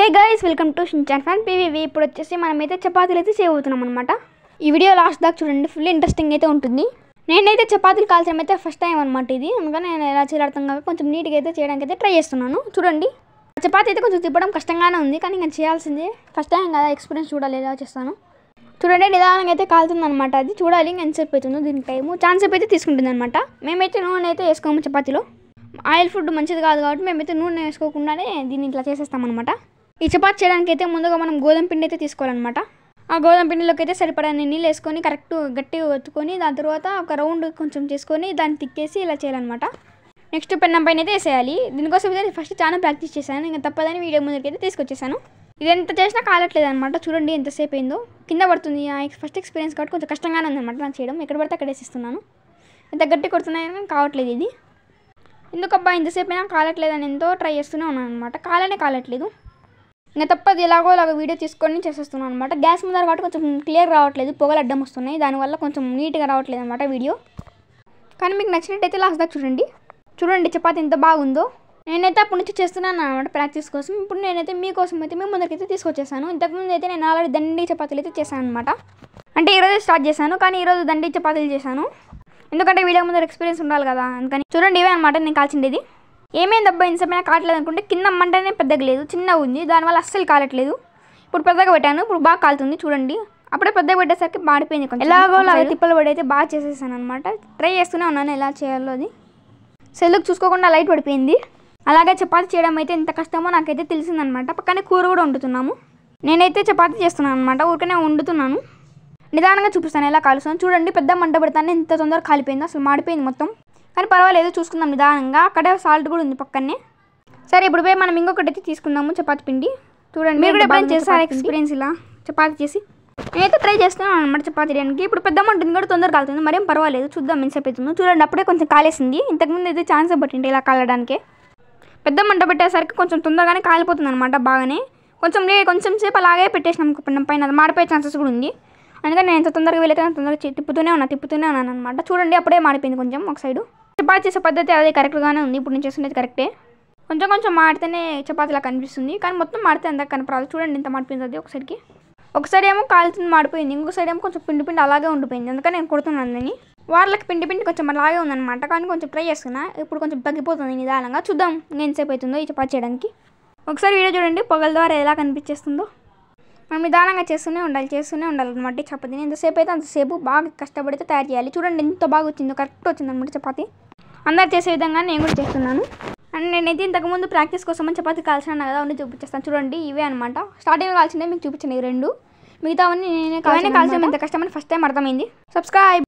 Hey guys, welcome to Shinchan fan పీవీవి. ఇప్పుడు వచ్చేసి మనమైతే చపాతీలు అయితే చేయబోతున్నాం అనమాట. ఈ వీడియో లాస్ట్ దాకా చూడండి, ఫుల్ ఇంట్రెస్టింగ్ అయితే ఉంటుంది. నేనైతే చపాతీలు కాల్చడం అయితే ఫస్ట్ టైం అనమాట ఇది. అందుకని నేను ఎలా చేయాలి అర్థం కాక కొంచెం నీట్గా అయితే చేయడానికి అయితే ట్రై చేస్తున్నాను. చూడండి, చపాతీ అయితే కొంచెం తిప్పడం కష్టంగానే ఉంది, కానీ ఇంకా చేయాల్సిందే. ఫస్ట్ టైం కదా, ఎక్స్పీరియన్స్ చూడాలి ఎలా చేస్తాను. చూడండి, నిదానంగా అయితే కాలుతుంది అనమాట. అది చూడాలి ఇంకా ఎంతసేపు అవుతుందో, దీనికి టైము ఛాన్సేపు అయితే తీసుకుంటుంది అనమాట. మేమైతే నూనె అయితే వేసుకోము చపాతీలో. ఆయిల్ ఫుడ్ మంచిది కాదు కాబట్టి మేమైతే నూనె వేసుకోకుండానే దీన్ని ఇట్లా చేసేస్తామన్నమాట. ఈ చపాతీ చేయడానికి అయితే ముందుగా మనం గోధుమ పిండి అయితే తీసుకోవాలన్నమాట. ఆ గోధుమ పిండిలోకి అయితే సరిపడని నీళ్ళు వేసుకొని కరెక్ట్ గట్టిగా ఒత్తుకొని దాని తర్వాత ఒక రౌండ్ కొంచెం చేసుకొని దాన్ని తిక్కేసి ఇలా చేయాలన్నమాట. నెక్స్ట్ పెన్నం పైన అయితే వేసేయాలి. దీనికోసం అయితే ఫస్ట్ చాలా ప్రాక్టీస్ చేశాను, ఇంకా తప్పదని వీడియో ముందుకి అయితే తీసుకొచ్చేసాను. ఇది ఎంత చేసినా కాలట్లేదు అనమాట. చూడండి ఎంతసేపు అయిందో, కింద పడుతుంది. ఫస్ట్ ఎక్స్పీరియన్స్ కాబట్టి కొంచెం కష్టంగానే ఉందన్నమాట నాకు చేయడం. ఎక్కడ పడితే అక్కడ వేసిస్తున్నాను. ఎంత గట్టి కొడుతున్నాయని కావట్లేదు ఇది. ఎందుకబ్బా ఇంతసేపు అయినా కాలట్లేదు అని ఎంతో ట్రై చేస్తూనే ఉన్నాను అనమాట. కాలట్లేదు. ఇంకా తప్పది ఎలాగో వీడియో తీసుకొని చేసేస్తున్నాను అనమాట. గ్యాస్ ముందర కాబట్టి కొంచెం క్లియర్ రావట్లేదు, పొగలు అడ్డం వస్తున్నాయి. దానివల్ల కొంచెం నీట్గా రావట్లేదు అనమాట వీడియో. కానీ మీకు నచ్చినట్టయితే లాస్ట్ దాకా చూడండి చపాతీ ఎంత బాగుందో. నేనైతే అప్పటి నుంచి చేస్తున్నాను అనమాట ప్రాక్టీస్ కోసం. ఇప్పుడు నేనైతే మీకోసం అయితే మీ ముందరికైతే తీసుకొచ్చేసాను. ఇంతకుముందు అయితే నేను ఆల్రెడీ దండి చపాతీలు అయితే చేశాను అనమాట. అంటే ఈరోజే స్టార్ట్ చేశాను, కానీ ఈరోజు దండి చపాతీలు చేశాను. ఎందుకంటే వీడియో ముందర ఎక్స్పీరియన్స్ ఉండాలి కదా, అందుకని. చూడండి ఇవే అనమాట నేను కాల్చిండేది. ఏమైంది అబ్బాయి ఇంతసేపు కావట్లేదు అనుకుంటే కింద మంటనే పెద్దగా లేదు, చిన్నగా ఉంది. దానివల్ల అస్సలు కాలట్లేదు. ఇప్పుడు పెద్దగా పెట్టాను, ఇప్పుడు బాగా కాలుతుంది. చూడండి, అప్పుడే పెద్దగా పెట్టేసరికి మాడిపోయింది. కొంచెం ఎలాగో తిప్పలు పడి అయితే బాగా చేసేసాను అనమాట. ట్రై చేస్తూనే ఉన్నాను ఎలా చేయాలో. అది సెల్లుకి చూసుకోకుండా లైట్ పడిపోయింది. అలాగే చపాతీ చేయడం అయితే ఎంత కష్టమో నాకైతే తెలిసిందనమాట. పక్కనే కూర కూడా వండుతున్నాము. నేనైతే చపాతీ చేస్తున్నాను అనమాట, ఊరికనే వండుతున్నాను. నిదానంగా చూపిస్తాను ఎలా కాలుస్తాను. చూడండి, పెద్ద మంట పెడతానే ఎంత తొందరగా కాలిపోయిందో, అసలు మాడిపోయింది మొత్తం. కానీ పర్వాలేదు, చూసుకుందాం నిదానంగా. అక్కడే సాల్ట్ కూడా ఉంది పక్కనే. సరే, ఇప్పుడు పోయి మనం ఇంకొకటి అయితే తీసుకుందాము చపాతీ పిండి. చూడండి, మీరు కూడా ఎప్పుడైనా చేస్తారు ఎక్స్పీరియన్స్ ఇలా చపాతీ చేసి? నేనైతే ట్రై చేస్తున్నాను అనమాట చపాతీ చేయడానికి. ఇప్పుడు పెద్ద మంట కూడా తొందరగా కాలుతుంది, మరేం పర్వాలేదు. చూద్దాం ఎంతసేపు అవుతుందో. చూడండి, అప్పుడే కొంచెం కాలేసింది. ఇంతకుముందు అయితే ఛాన్స్ పట్టింది ఇలా కాలడానికి. పెద్ద మంట పెట్టేసరికి కొంచెం తొందరగానే కాలిపోతుంది అనమాట బాగానే. కొంచెం సేపు అలాగే పెట్టేసినాం పెన్నం పైన, అది మాడిపోయే ఛాన్సెస్ కూడా ఉంది. అందుకని నేను ఎంత తొందరగా వెళ్ళైతే తొందరగా తిప్పుతూనే ఉన్నాను అనమాట. చూడండి, అప్పుడే మాడిపోయింది కొంచెం ఒక సైడు. చపాతీ చేసే పద్ధతి అదే కరెక్ట్గానే ఉంది. ఇప్పుడు నేను చేస్తున్నది కరెక్టే. కొంచెం మాడితేనే చపాతీలా కనిపిస్తుంది, కానీ మొత్తం మాడితే అంతా కనపరాదు. చూడండి ఎంత మాడిపోయింది అది ఒకసారికి. ఒక సైడ్ ఏమో కాలుతుంది మాడిపోయింది, ఇంకో సైడ్ ఏమో కొంచెం పిండి అలాగే ఉండిపోయింది. అందుకని నేను కొడుతున్నాను దాన్ని. వాళ్ళకి పిండి కొంచెం అలాగే ఉందన్నమాట, కానీ కొంచెం ట్రై చేస్తున్నా. ఇప్పుడు కొంచెం తగ్గిపోతుంది నిదానంగా. చూద్దాం ఎంతసేపు అవుతుందో ఈ చపాతీ చేయడానికి. ఒకసారి వీడియో చూడండి, పొగల ద్వారా ఎలా కనిపించేస్తుందో. మనం నిదానంగా చేస్తూనే ఉండాలి అనమాట. చపాతీని ఎంతసేపు అయితే అంతసేపు బాగా కష్టపడితే తయారు చేయాలి. చూడండి ఎంత బాగా వచ్చిందో, కరెక్ట్ వచ్చింది అనమాట చపాతీ. అందరు చేసే విధంగా నేను కూడా చేస్తున్నాను. అండ్ నేనైతే ఇంతకుముందు ప్రాక్టీస్ కోసం చపాతీ కాల్చిన కదా, అన్నీ చూపించేస్తాను. చూడండి, ఇవే అనమాట. స్టార్టింగ్ కాల్చిందే మీకు చూపించాను ఈ రెండు. మిగతావన్నీ నేనే కాల్చిన ఎంత కష్టమని ఫస్ట్ టైం అర్థమైంది. సబ్స్క్రైబ్.